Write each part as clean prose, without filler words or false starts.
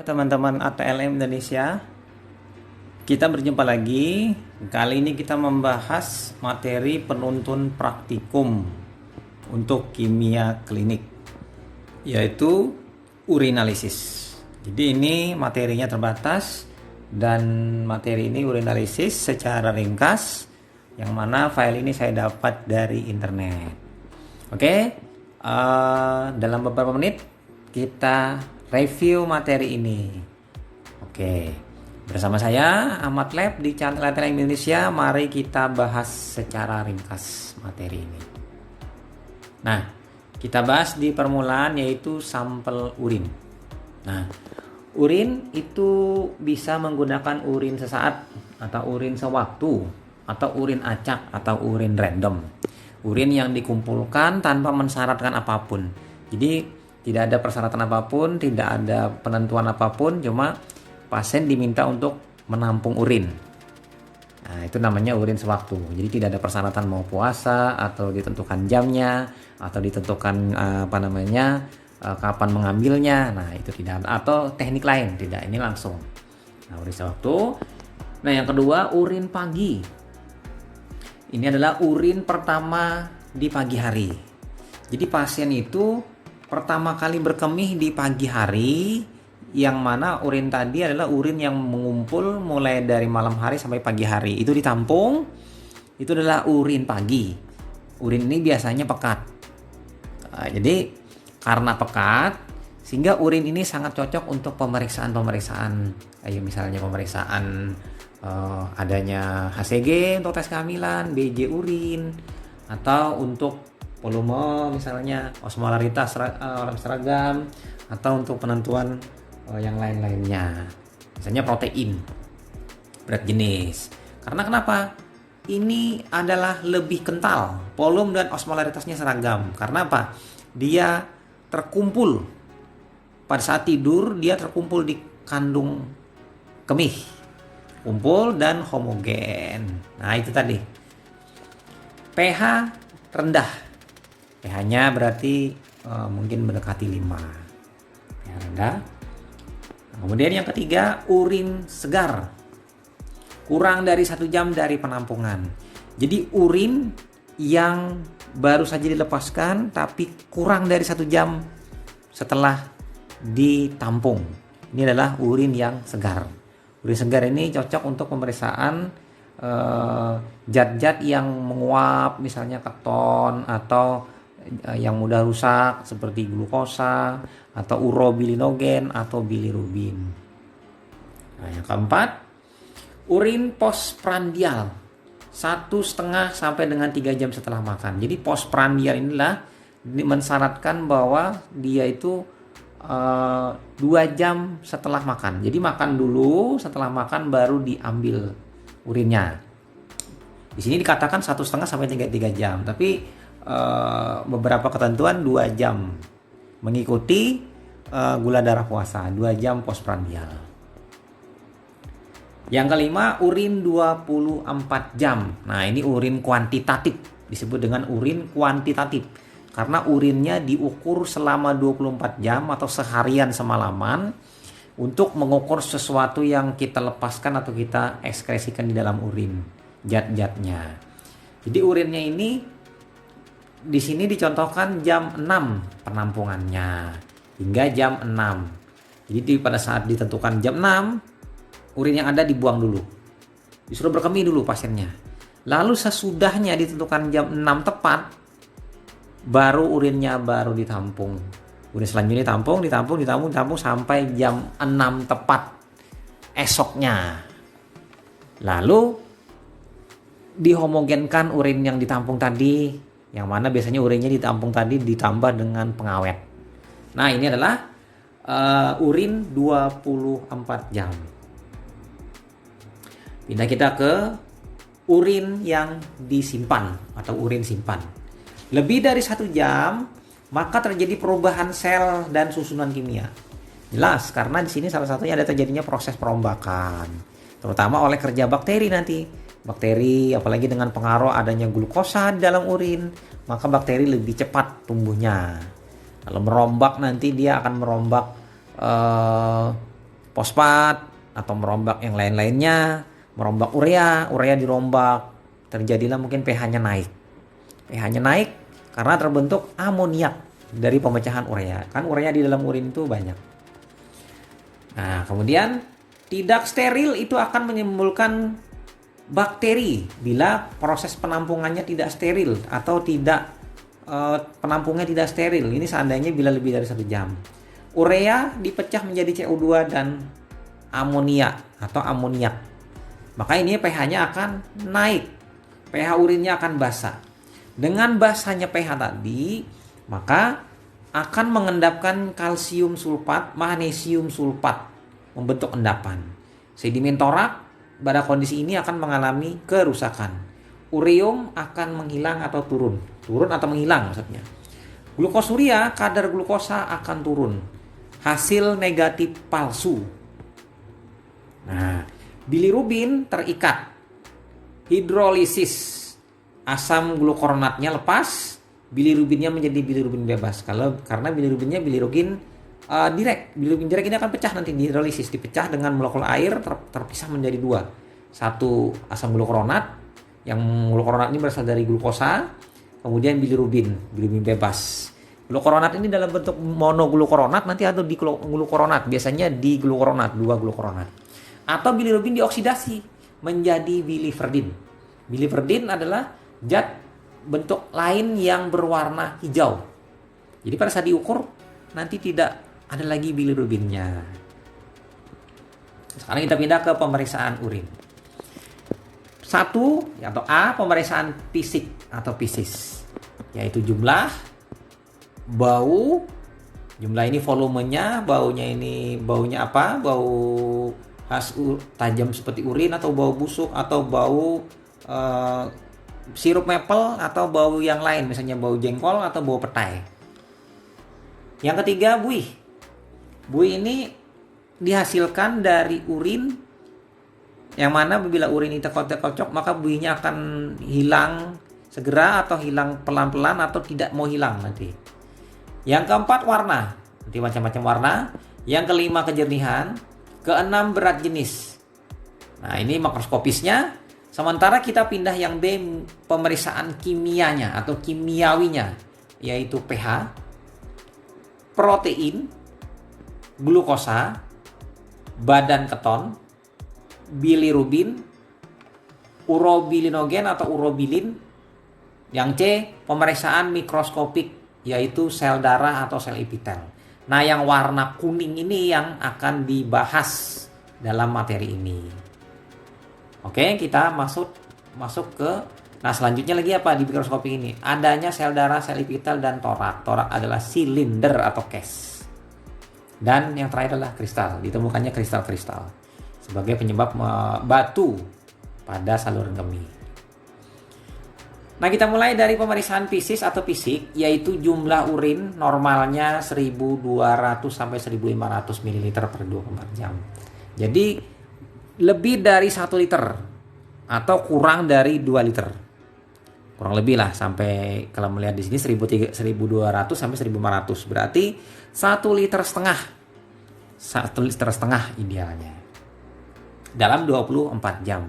Teman-teman ATLM Indonesia, kita berjumpa lagi. Kali ini kita membahas materi penuntun praktikum untuk kimia klinik, yaitu urinalisis. Jadi ini materinya terbatas, dan materi ini urinalisis secara ringkas, yang mana file ini saya dapat dari internet. Oke, dalam beberapa menit kita review materi ini. Oke, bersama saya Ahmad Lab di channel ATLM Indonesia. Mari kita bahas secara ringkas materi ini. Nah, kita bahas di permulaan, yaitu sampel urin. Nah, urin itu bisa menggunakan urin sesaat atau urin sewaktu, atau urin acak atau urin random. Urin yang dikumpulkan tanpa mensyaratkan apapun. Jadi tidak ada persyaratan apapun, tidak ada penentuan apapun, cuma pasien diminta untuk menampung urin. Nah, itu namanya urin sewaktu. Jadi tidak ada persyaratan mau puasa, atau ditentukan jamnya, atau ditentukan kapan mengambilnya. Nah, itu tidak ada, atau teknik lain, tidak, ini langsung. Nah, urin sewaktu. Nah, yang kedua, urin pagi. Ini adalah urin pertama di pagi hari. Jadi pasien itu pertama kali berkemih di pagi hari, yang mana urin tadi adalah urin yang mengumpul mulai dari malam hari sampai pagi hari. Itu ditampung, itu adalah urin pagi. Urin ini biasanya pekat. Jadi karena pekat, sehingga urin ini sangat cocok untuk pemeriksaan-pemeriksaan. Misalnya pemeriksaan adanya HCG untuk tes kehamilan, BJ urin, atau untuk volume, misalnya osmolaritas seragam, atau untuk penentuan yang lain-lainnya, misalnya protein, berat jenis. Karena kenapa? Ini adalah lebih kental, volume dan osmolaritasnya seragam. Karena apa? Dia terkumpul pada saat tidur, dia terkumpul di kandung kemih, kumpul dan homogen. Nah, itu tadi. pH rendah. pH-nya berarti mungkin mendekati 5. pH rendah. Kemudian yang ketiga, urin segar. Kurang dari 1 jam dari penampungan. Jadi urin yang baru saja dilepaskan tapi kurang dari 1 jam setelah ditampung. Ini adalah urin yang segar. Urin segar ini cocok untuk pemeriksaan zat-zat yang menguap, misalnya keton, atau yang mudah rusak seperti glukosa, atau urobilinogen, atau bilirubin. Nah, yang keempat, urin postprandial 1,5 sampai dengan 3 jam setelah makan. Jadi postprandial inilah mensyaratkan bahwa dia itu 2 jam setelah makan. Jadi makan dulu, setelah makan baru diambil urinnya. Di sini dikatakan 1,5 sampai 3 jam, tapi beberapa ketentuan 2 jam, mengikuti gula darah puasa, 2 jam postprandial. Yang kelima, urin 24 jam. Nah, ini urin kuantitatif, disebut dengan urin kuantitatif karena urinnya diukur selama 24 jam atau seharian semalaman untuk mengukur sesuatu yang kita lepaskan atau kita ekskresikan di dalam urin, zat-zatnya. Jadi urinnya ini di sini dicontohkan jam 6 penampungannya hingga jam 6. Jadi pada saat ditentukan jam 6, urin yang ada dibuang dulu. Disuruh berkemih dulu pasiennya. Lalu sesudahnya ditentukan jam 6 tepat, baru urinnya baru ditampung. Urin selanjutnya ditampung sampai jam 6 tepat esoknya. Lalu dihomogenkan urin yang ditampung tadi, yang mana biasanya urinnya ditampung tadi ditambah dengan pengawet. Nah, ini adalah urin 24 jam. Pindah kita ke urin yang disimpan atau urin simpan. Lebih dari 1 jam, maka terjadi perubahan sel dan susunan kimia. Jelas, karena di sini salah satunya ada terjadinya proses perombakan, terutama oleh kerja bakteri nanti. Bakteri, apalagi dengan pengaruh adanya glukosa di dalam urin, maka bakteri lebih cepat tumbuhnya. Kalau merombak, nanti dia akan merombak fosfat atau merombak yang lain-lainnya, merombak urea dirombak, terjadilah mungkin pH-nya naik. pH-nya naik karena terbentuk amoniak dari pemecahan urea. Kan urea di dalam urin itu banyak. Nah, kemudian tidak steril itu akan menimbulkan bakteri bila proses penampungannya tidak steril atau tidak penampungnya tidak steril. Ini seandainya bila lebih dari 1 jam. Urea dipecah menjadi CO2 dan amonia atau amoniak. Maka ini pH-nya akan naik. pH urinnya akan basah. Dengan basahnya pH tadi, maka akan mengendapkan kalsium sulfat, magnesium sulfat, membentuk endapan. Sedimen torak pada kondisi ini akan mengalami kerusakan. Ureum akan menghilang atau turun atau menghilang maksudnya. Glukosuria, kadar glukosa akan turun. Hasil negatif palsu. Nah, bilirubin terikat. Hidrolisis. Asam glukoronatnya lepas, bilirubinnya menjadi bilirubin bebas. Karena bilirubinnya bilirubin direct. Bilirubin direct ini akan pecah nanti di hidrolisis, dipecah dengan molekul air terpisah menjadi 2. Satu asam glukoronat, yang glukoronat ini berasal dari glukosa, kemudian bilirubin bebas. Glukoronat ini dalam bentuk monoglukoronat nanti atau diglukoronat, biasanya diglukoronat, 2 glukoronat. Atau bilirubin dioksidasi menjadi biliverdin. Biliverdin adalah zat bentuk lain yang berwarna hijau. Jadi pada saat diukur nanti tidak ada lagi bilirubinnya. Sekarang kita pindah ke pemeriksaan urin. 1 atau A, pemeriksaan fisik atau fisis, yaitu jumlah, bau, jumlah ini volumenya, baunya apa? Bau khas tajam seperti urin atau bau busuk atau bau sirup maple atau bau yang lain, misalnya bau jengkol atau bau petai. Yang ketiga, buih. Buih ini dihasilkan dari urin, yang mana bila urin itu kocok maka buihnya akan hilang segera atau hilang pelan-pelan atau tidak mau hilang nanti. Yang keempat, warna. Nanti macam-macam warna. Yang kelima, kejernihan. Keenam, berat jenis. Nah, ini makroskopisnya. Sementara kita pindah yang B, pemeriksaan kimianya atau kimiawinya, yaitu pH, protein, glukosa, badan keton, bilirubin, urobilinogen atau urobilin. Yang C, pemeriksaan mikroskopik, yaitu sel darah atau sel epitel. Nah, yang warna kuning ini yang akan dibahas dalam materi ini. Oke, kita masuk ke, nah selanjutnya lagi apa di mikroskopik ini? Adanya sel darah, sel epitel, dan torak. Torak adalah silinder atau case. Dan yang terakhir adalah kristal. Ditemukannya kristal-kristal sebagai penyebab batu pada saluran kemih. Nah, kita mulai dari pemeriksaan fisis atau fisik, yaitu jumlah urin normalnya 1200 sampai 1500 ml per 24 jam. Jadi lebih dari 1 liter atau kurang dari 2 liter. Kurang lebih lah, sampai kalau melihat di sini 1200 sampai 1500. Berarti 1,5 liter. 1,5 liter idealnya dalam 24 jam.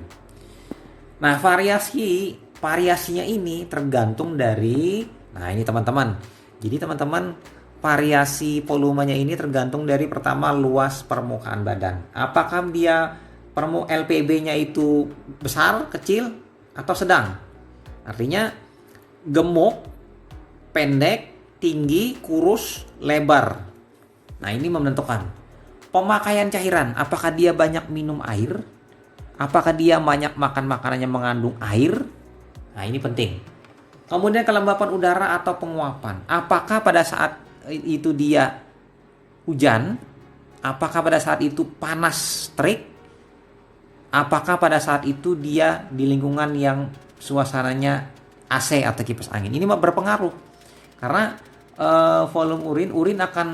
Nah, variasinya ini tergantung dari, nah ini teman-teman. Jadi teman-teman, variasi volumenya ini tergantung dari pertama luas permukaan badan. Apakah dia LPB-nya itu besar, kecil, atau sedang? Artinya gemuk, pendek, tinggi, kurus, lebar. Nah, ini menentukan. Pemakaian cairan, apakah dia banyak minum air? Apakah dia banyak makan makanan yang mengandung air? Nah, ini penting. Kemudian kelembapan udara atau penguapan. Apakah pada saat itu dia hujan? Apakah pada saat itu panas terik? Apakah pada saat itu dia di lingkungan yang suasananya AC atau kipas angin? Ini berpengaruh. Karena volume urin akan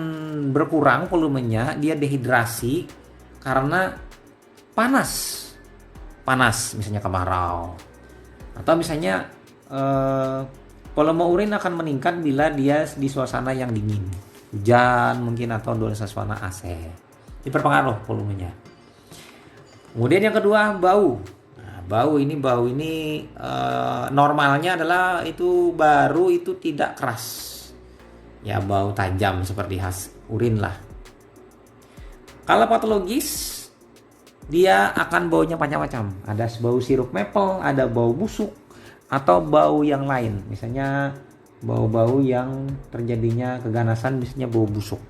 berkurang volumenya, dia dehidrasi karena panas misalnya kemarau, atau misalnya volume urin akan meningkat bila dia di suasana yang dingin, hujan mungkin, atau di suasana AC. diperpengaruh volumenya. Kemudian yang kedua, bau. Nah, bau ini normalnya adalah itu baru itu tidak keras. Ya, bau tajam seperti khas urin lah. Kalau patologis, dia akan baunya macam-macam. Ada bau sirup maple, ada bau busuk, atau bau yang lain. Misalnya bau-bau yang terjadinya keganasan, misalnya bau busuk.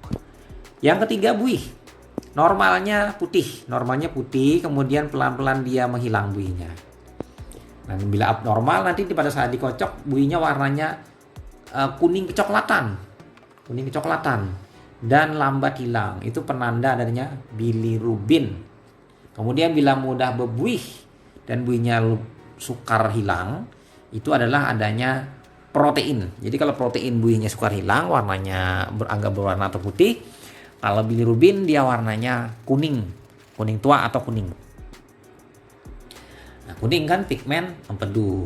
Yang ketiga, buih. Normalnya putih, kemudian pelan-pelan dia menghilang buihnya. Dan bila abnormal, nanti pada saat dikocok, buihnya warnanya kuning kecoklatan, dan lambat hilang. Itu penanda adanya bilirubin. Kemudian bila mudah berbuih dan buihnya sukar hilang, itu adalah adanya protein. Jadi kalau protein buihnya sukar hilang, warnanya agak berwarna atau putih. Kalau bilirubin dia warnanya kuning tua atau kuning. Nah, kuning kan pigmen empedu,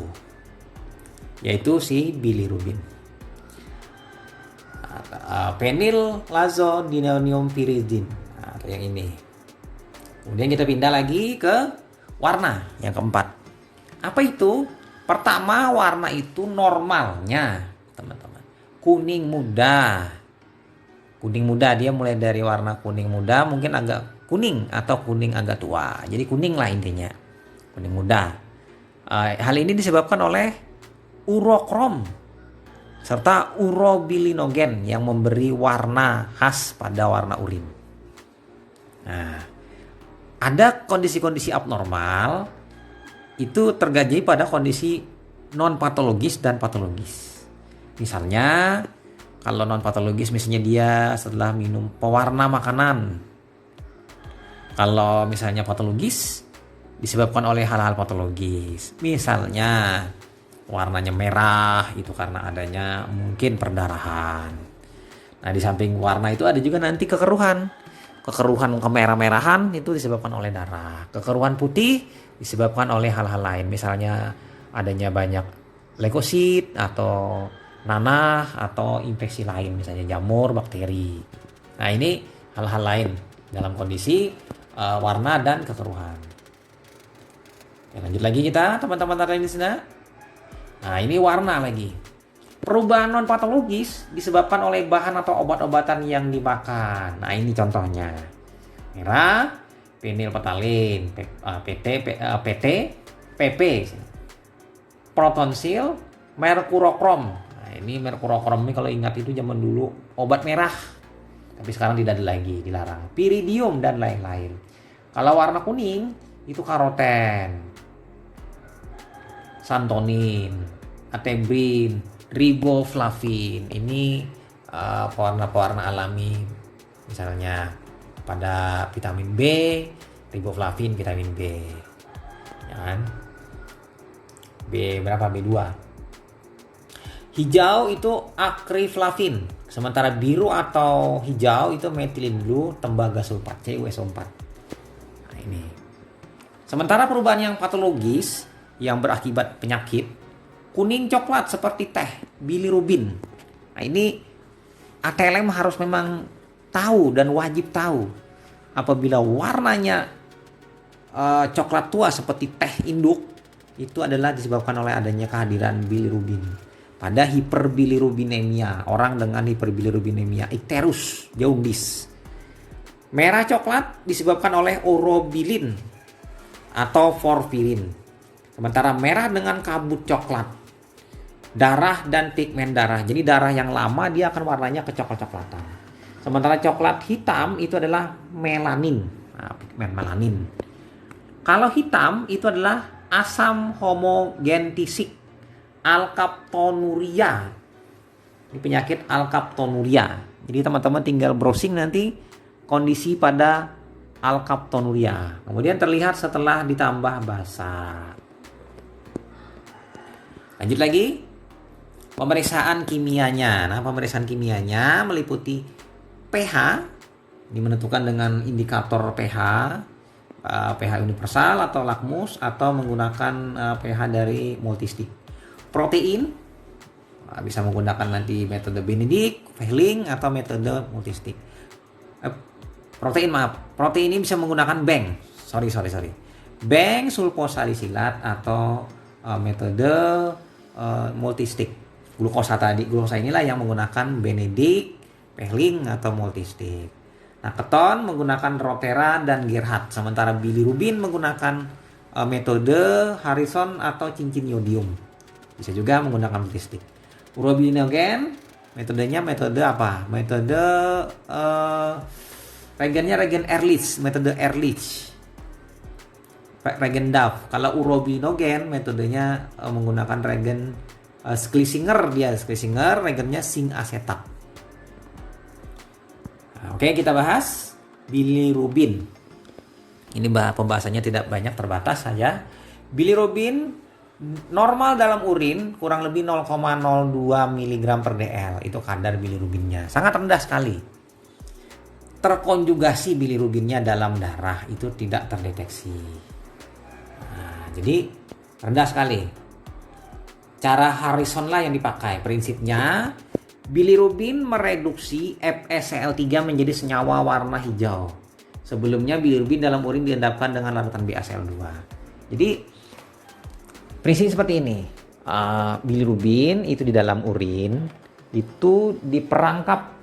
yaitu si bilirubin. Phenylazodinoniumpyridine. Nah, yang ini. Kemudian kita pindah lagi ke warna yang keempat. Apa itu? Pertama, warna itu normalnya, teman-teman, kuning muda. Kuning muda, dia mulai dari warna kuning muda, mungkin agak kuning atau kuning agak tua. Jadi kuning lah intinya, kuning muda. Hal ini disebabkan oleh urokrom serta urobilinogen yang memberi warna khas pada warna urin. Nah, ada kondisi-kondisi abnormal itu terjadi pada kondisi non patologis dan patologis. Misalnya kalau non patologis, misalnya dia setelah minum pewarna makanan. Kalau misalnya patologis disebabkan oleh hal-hal patologis. Misalnya warnanya merah itu karena adanya mungkin perdarahan. Nah, di samping warna itu ada juga nanti kekeruhan. Kekeruhan kemerah-merahan itu disebabkan oleh darah. Kekeruhan putih disebabkan oleh hal-hal lain. Misalnya adanya banyak leukosit atau nanah atau infeksi lain. Misalnya jamur, bakteri. Nah, ini hal-hal lain dalam kondisi warna dan kekeruhan. Ya, lanjut lagi kita teman-teman di sana. Nah, ini warna lagi. Perubahan non patologis disebabkan oleh bahan atau obat-obatan yang dimakan. Nah, ini contohnya. Merah, phenylphthalein, PP, protonsil, merkurokrom. Nah, ini merkurokrom ini kalau ingat itu zaman dulu obat merah. Tapi sekarang tidak ada lagi, dilarang. Piridium dan lain-lain. Kalau warna kuning itu karoten, santonin, atebrin, riboflavin. Ini pewarna-pewarna alami, misalnya pada vitamin B, riboflavin vitamin B, ya kan? B berapa? B2. Hijau itu akriflavin, sementara biru atau hijau itu metilin blue tembaga sulfat CuSO4. Nah, ini. Sementara perubahan yang patologis yang berakibat penyakit, kuning coklat seperti teh, bilirubin. Nah, ini ATLM harus memang tahu dan wajib tahu. Apabila warnanya coklat tua seperti teh induk, itu adalah disebabkan oleh adanya kehadiran bilirubin. Pada hiperbilirubinemia, orang dengan hiperbilirubinemia, ikterus, jaundice. Merah coklat disebabkan oleh urobilin atau porfirin. Sementara merah dengan kabut coklat, darah dan pigmen darah. Jadi darah yang lama dia akan warnanya kecoklat-coklatan. Sementara coklat hitam itu adalah melanin. Nah, pigmen melanin. Kalau hitam itu adalah asam homogentisik alkaptonuria. Ini penyakit alkaptonuria. Jadi teman-teman tinggal browsing nanti kondisi pada alkaptonuria. Kemudian terlihat setelah ditambah basah. Lanjut lagi. Pemeriksaan kimianya. Nah, pemeriksaan kimianya meliputi pH, ini menentukan dengan indikator pH, pH universal atau lakmus, atau menggunakan pH dari multistik. Protein, bisa menggunakan nanti metode Benedict, Fehling, atau metode multistik. Protein, maaf. Protein ini bisa menggunakan bank. Sorry. Bank sulfosalisilat atau metode multistik. Glukosa tadi. Glukosa inilah yang menggunakan Benedict, Pehling atau multistik. Nah, keton menggunakan Rotera dan Gerhardt. Sementara bilirubin menggunakan metode Harrison atau cincin yodium. Bisa juga menggunakan multistik. Urobilinogen metodenya metode apa? Metode regennya regen Ehrlich, metode Ehrlich. Regen Duff. Kalau urobilinogen metodenya menggunakan regen Schlesinger, regennya zinc asetat. Nah, oke, kita bahas bilirubin. Ini pembahasannya tidak banyak, terbatas saja. Bilirubin normal dalam urin kurang lebih 0,02 mg per dl. Itu kadar bilirubinnya. Sangat rendah sekali. Terkonjugasi bilirubinnya dalam darah itu tidak terdeteksi. Nah, jadi rendah sekali. Cara Harrison lah yang dipakai. Prinsipnya bilirubin mereduksi FeCl3 menjadi senyawa warna hijau. Sebelumnya bilirubin dalam urin diendapkan dengan larutan BaCl2. Jadi prinsip seperti ini. Bilirubin itu di dalam urin itu diperangkap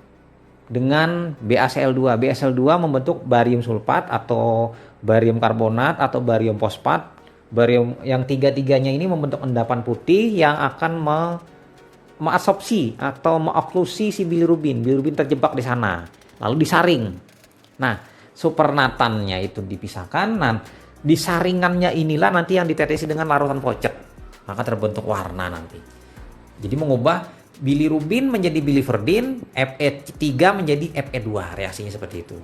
dengan BaCl2. BaCl2 membentuk barium sulfat atau barium karbonat atau barium fosfat. Barium yang tiga-tiganya ini membentuk endapan putih yang akan mengabsorpsi atau mengoklusi si bilirubin. Bilirubin terjebak di sana, lalu disaring. Nah, supernatannya itu dipisahkan. Nah, disaringannya inilah nanti yang ditetesin dengan larutan pocet, maka terbentuk warna nanti. Jadi mengubah bilirubin menjadi biliverdin, Fe3 menjadi Fe2, reaksinya seperti itu.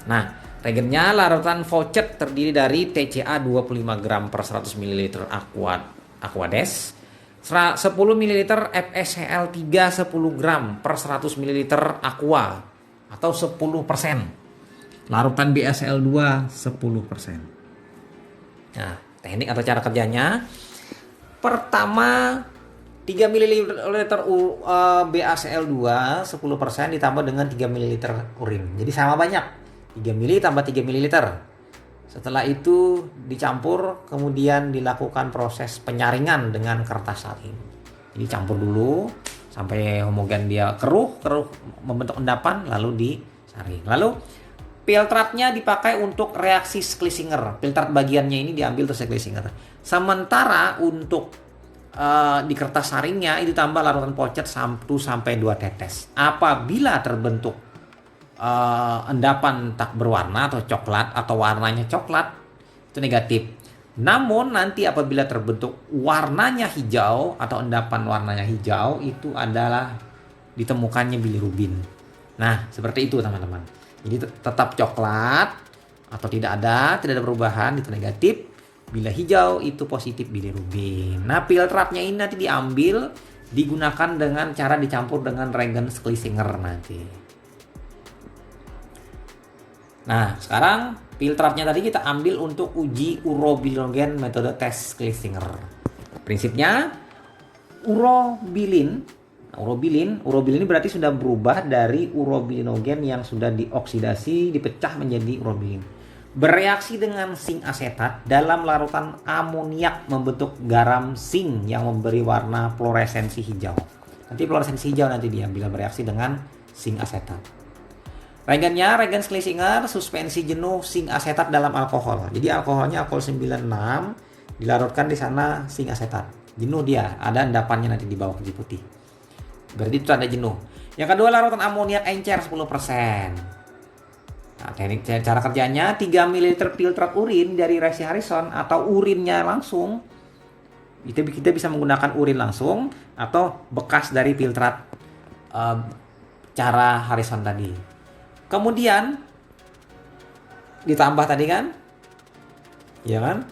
Nah, regennya larutan Faucet terdiri dari TCA 25 gram per 100 ml Aquades, 10 ml FeCl3 10 gram per 100 ml Aqua atau 10%. Larutan BaCl2 10%. Nah, teknik atau cara kerjanya, pertama 3 ml BaCl2 10% ditambah dengan 3 ml urin. Jadi sama banyak. 3 ml tambah 3 ml. Setelah itu dicampur, kemudian dilakukan proses penyaringan dengan kertas saring. Jadi campur dulu sampai homogen, dia keruh membentuk endapan, lalu disaring. Lalu filtratnya dipakai untuk reaksi Schlesinger. Filtrat bagiannya ini diambil terus Schlesinger. Sementara untuk di kertas saringnya itu tambah larutan pocet 1 sampai 2 tetes. Apabila terbentuk endapan tak berwarna atau coklat atau warnanya coklat, itu negatif. Namun nanti apabila terbentuk warnanya hijau atau endapan warnanya hijau, itu adalah ditemukannya bilirubin. Nah, seperti itu teman-teman. Jadi tetap coklat atau tidak ada perubahan, itu negatif. Bila hijau itu positif bilirubin. Nah, filtratnya ini nanti diambil, digunakan dengan cara dicampur dengan regen Schlesinger nanti. Nah, sekarang filtratnya tadi kita ambil untuk uji urobilinogen metode tes Schlesinger. Prinsipnya urobilin ini berarti sudah berubah dari urobilinogen yang sudah dioksidasi, dipecah menjadi urobilin. Bereaksi dengan zinc asetat dalam larutan amoniak membentuk garam zinc yang memberi warna fluoresensi hijau. Nanti fluoresensi hijau nanti diambil bereaksi dengan zinc asetat. Regennya regen Schlesinger, suspensi jenuh zinc asetat dalam alkohol. Jadi alkoholnya alkohol 96, dilarutkan di sana zinc asetat. Jenuh dia, ada endapannya nanti di bawah kecil putih. Berarti itu tanda jenuh. Yang kedua, larutan amoniak encer 10%. Nah, teknik cara kerjanya 3 ml filtrat urin dari reaksi Harrison atau urinnya langsung. Kita bisa menggunakan urin langsung atau bekas dari filtrat cara Harrison tadi. Kemudian ditambah tadi kan, ya kan?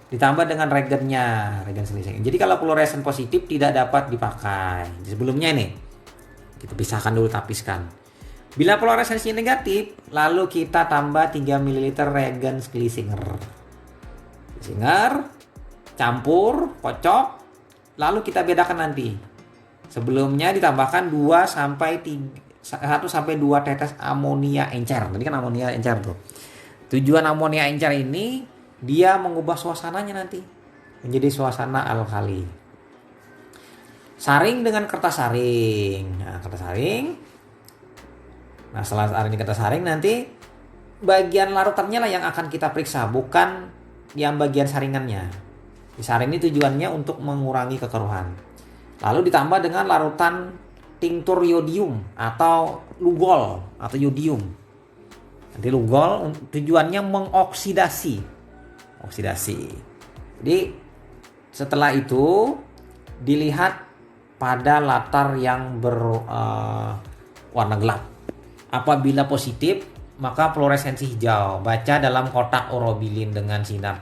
Ditambah dengan regennya, regen Schlesinger. Jadi kalau fluoresen positif tidak dapat dipakai. Sebelumnya ini kita pisahkan dulu, tapiskan. Bila fluoresensi negatif, lalu kita tambah 3 ml regen Schlesinger. Campur, kocok, lalu kita bedakan nanti. Sebelumnya ditambahkan 2 sampai 1 sampai 2 tetes amonia encer. Tadi kan amonia encer tuh. Tujuan amonia encer ini dia mengubah suasananya nanti menjadi suasana alkali. Saring dengan kertas saring. Nah, kertas saring. Nah, setelah saring kertas saring nanti bagian larutannya lah yang akan kita periksa, bukan yang bagian saringannya. Di saring ini tujuannya untuk mengurangi kekeruhan. Lalu ditambah dengan larutan tinktur yodium atau lugol atau yodium. Nanti lugol tujuannya mengoksidasi. Jadi setelah itu dilihat pada latar yang berwarna gelap. Apabila positif, maka fluoresensi hijau. Baca dalam kotak urobilin dengan sinar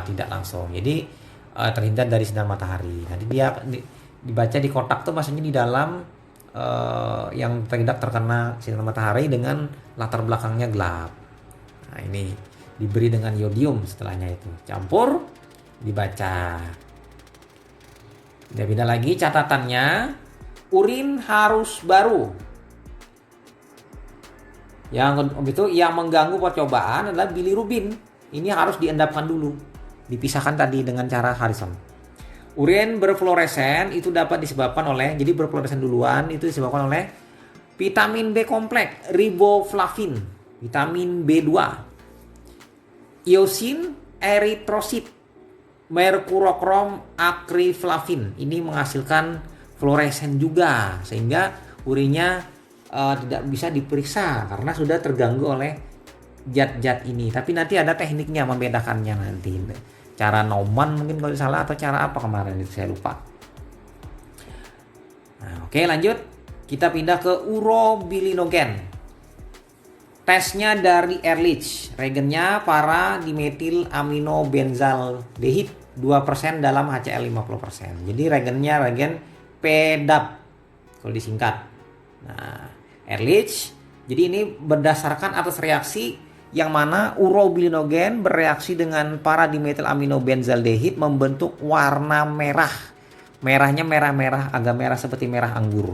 tidak langsung. Jadi terhindar dari sinar matahari. Nanti dia dibaca di kotak tuh maksudnya di dalam yang tidak terkena sinar matahari dengan latar belakangnya gelap. Nah, ini diberi dengan yodium setelahnya itu. Campur, dibaca. Pindah lagi catatannya, urin harus baru. Yang itu yang mengganggu percobaan adalah bilirubin. Ini harus diendapkan dulu. Dipisahkan tadi dengan cara Harrison. Urin berfluoresen itu dapat disebabkan oleh, jadi berfluoresen duluan itu disebabkan oleh vitamin B kompleks, riboflavin, vitamin B2, iosin eritrosit, merkurokrom akriflavin. Ini menghasilkan fluoresen juga sehingga urinnya tidak bisa diperiksa karena sudah terganggu oleh zat-zat ini. Tapi nanti ada tekniknya membedakannya nanti. Cara Naumann mungkin kalau salah atau cara apa kemarin itu saya lupa. Nah, oke lanjut. Kita pindah ke urobilinogen. Tesnya dari Ehrlich. Reagennya para dimetil aminobenzaldehid 2% dalam HCl 50%. Jadi reagennya reagen PDAB kalau disingkat. Nah, Ehrlich. Jadi ini berdasarkan atas reaksi yang mana urobilinogen bereaksi dengan para dimetil aminobenzaldehid membentuk warna merah. Merahnya merah-merah, agak merah seperti merah anggur.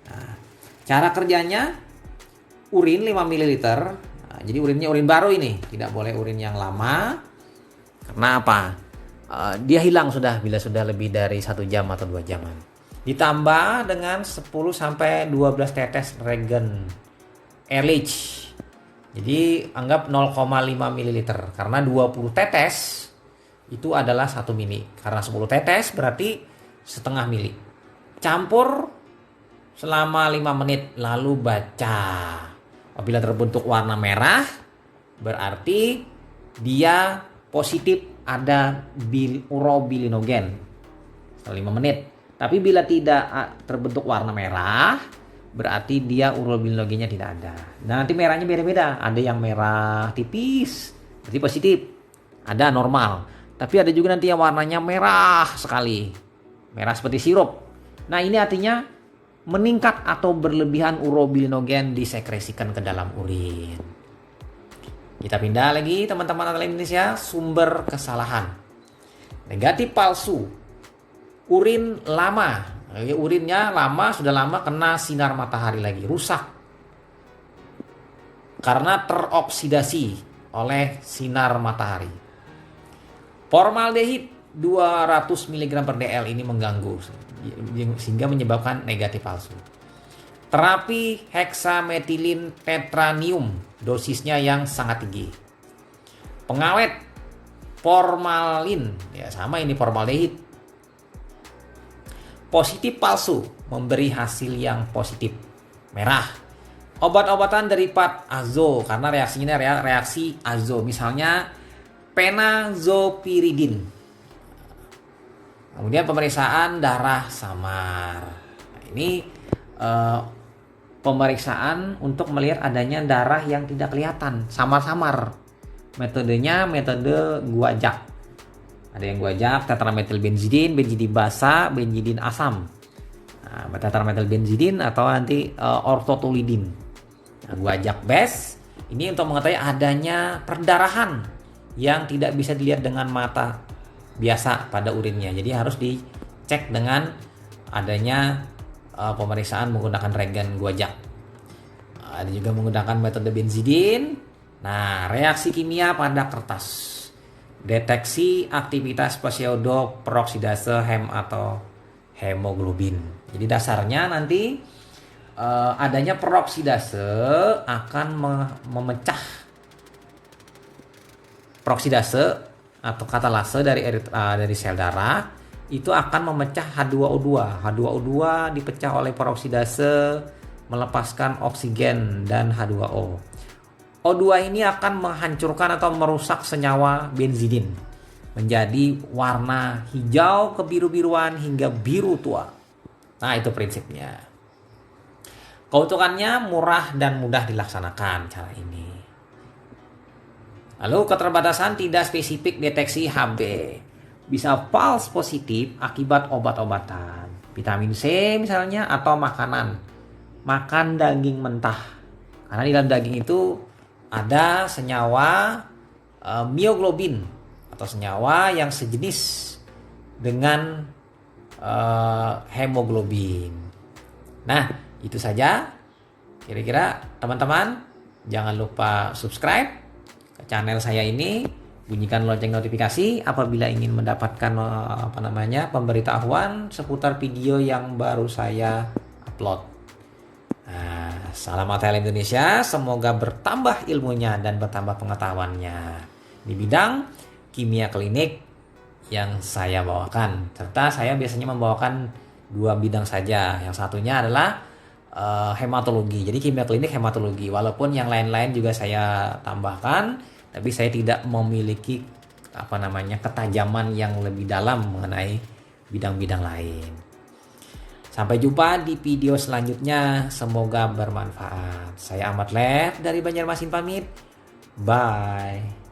Nah, cara kerjanya urin 5 ml. Nah, jadi urinnya urin baru ini, tidak boleh urin yang lama. Karena apa? Dia hilang sudah bila sudah lebih dari 1 jam atau 2 jaman. Ditambah dengan 10 sampai 12 tetes reagen Ehrlich. Jadi anggap 0,5 ml karena 20 tetes itu adalah 1 mili. Karena 10 tetes berarti setengah mili. Campur selama 5 menit lalu baca. Apabila terbentuk warna merah berarti dia positif ada urobilinogen. Setelah 5 menit. Tapi bila tidak terbentuk warna merah berarti dia urobilinogennya tidak ada. Nah, nanti merahnya beda-beda. Ada yang merah tipis, berarti positif. Ada normal. Tapi ada juga nanti yang warnanya merah sekali. Merah seperti sirup. Nah, ini artinya meningkat atau berlebihan urobilinogen disekresikan ke dalam urin. Kita pindah lagi teman-teman atlet Indonesia, sumber kesalahan. Negatif palsu. Urin lama. Urinnya lama, sudah lama kena sinar matahari lagi, rusak karena teroksidasi oleh sinar matahari. Formaldehid 200 mg per dl ini mengganggu sehingga menyebabkan negatif palsu. Terapi heksametilin tetranium, dosisnya yang sangat tinggi. Pengawet formalin, ya sama ini formaldehid. Positif palsu memberi hasil yang positif merah. Obat-obatan derivat azo karena reaksinya reaksi azo, misalnya penazopiridin. Kemudian pemeriksaan darah samar. Nah, ini pemeriksaan untuk melihat adanya darah yang tidak kelihatan, samar-samar. Metodenya metode guajak. Ada yang guajak, tetrametilbenzidin, benzidin basa, benzidin asam. Nah, tetrametilbenzidin atau nanti ortotolidin. Nah, guajak bes ini untuk mengetahui adanya perdarahan yang tidak bisa dilihat dengan mata biasa pada urinnya. Jadi harus dicek dengan adanya pemeriksaan menggunakan regen Guajak. Ada juga menggunakan metode benzidin. Nah, reaksi kimia pada kertas. Deteksi aktivitas pseudoperoksidase hem atau hemoglobin. Jadi dasarnya nanti adanya peroksidase akan memecah peroksidase atau katalase dari sel darah itu akan memecah H2O2. H2O2 dipecah oleh peroksidase melepaskan oksigen dan H2O. O2 ini akan menghancurkan atau merusak senyawa benzidin menjadi warna hijau kebiru-biruan hingga biru tua. Nah, itu prinsipnya. Keuntungannya murah dan mudah dilaksanakan cara ini. Lalu keterbatasan tidak spesifik deteksi Hb. Bisa false positif akibat obat-obatan, vitamin C misalnya, atau makanan. Makan daging mentah. Karena di dalam daging itu ada senyawa mioglobin atau senyawa yang sejenis dengan hemoglobin. Nah, itu saja. Kira-kira teman-teman jangan lupa subscribe ke channel saya ini, bunyikan lonceng notifikasi apabila ingin mendapatkan pemberitahuan seputar video yang baru saya upload. Nah, salam ATL Indonesia, semoga bertambah ilmunya dan bertambah pengetahuannya di bidang kimia klinik yang saya bawakan. Serta saya biasanya membawakan 2 bidang saja. Yang satunya adalah hematologi. Jadi kimia klinik hematologi. Walaupun yang lain-lain juga saya tambahkan, tapi saya tidak memiliki ketajaman yang lebih dalam mengenai bidang-bidang lain. Sampai jumpa di video selanjutnya. Semoga bermanfaat. Saya Ahmad Lev dari Banjarmasin pamit. Bye.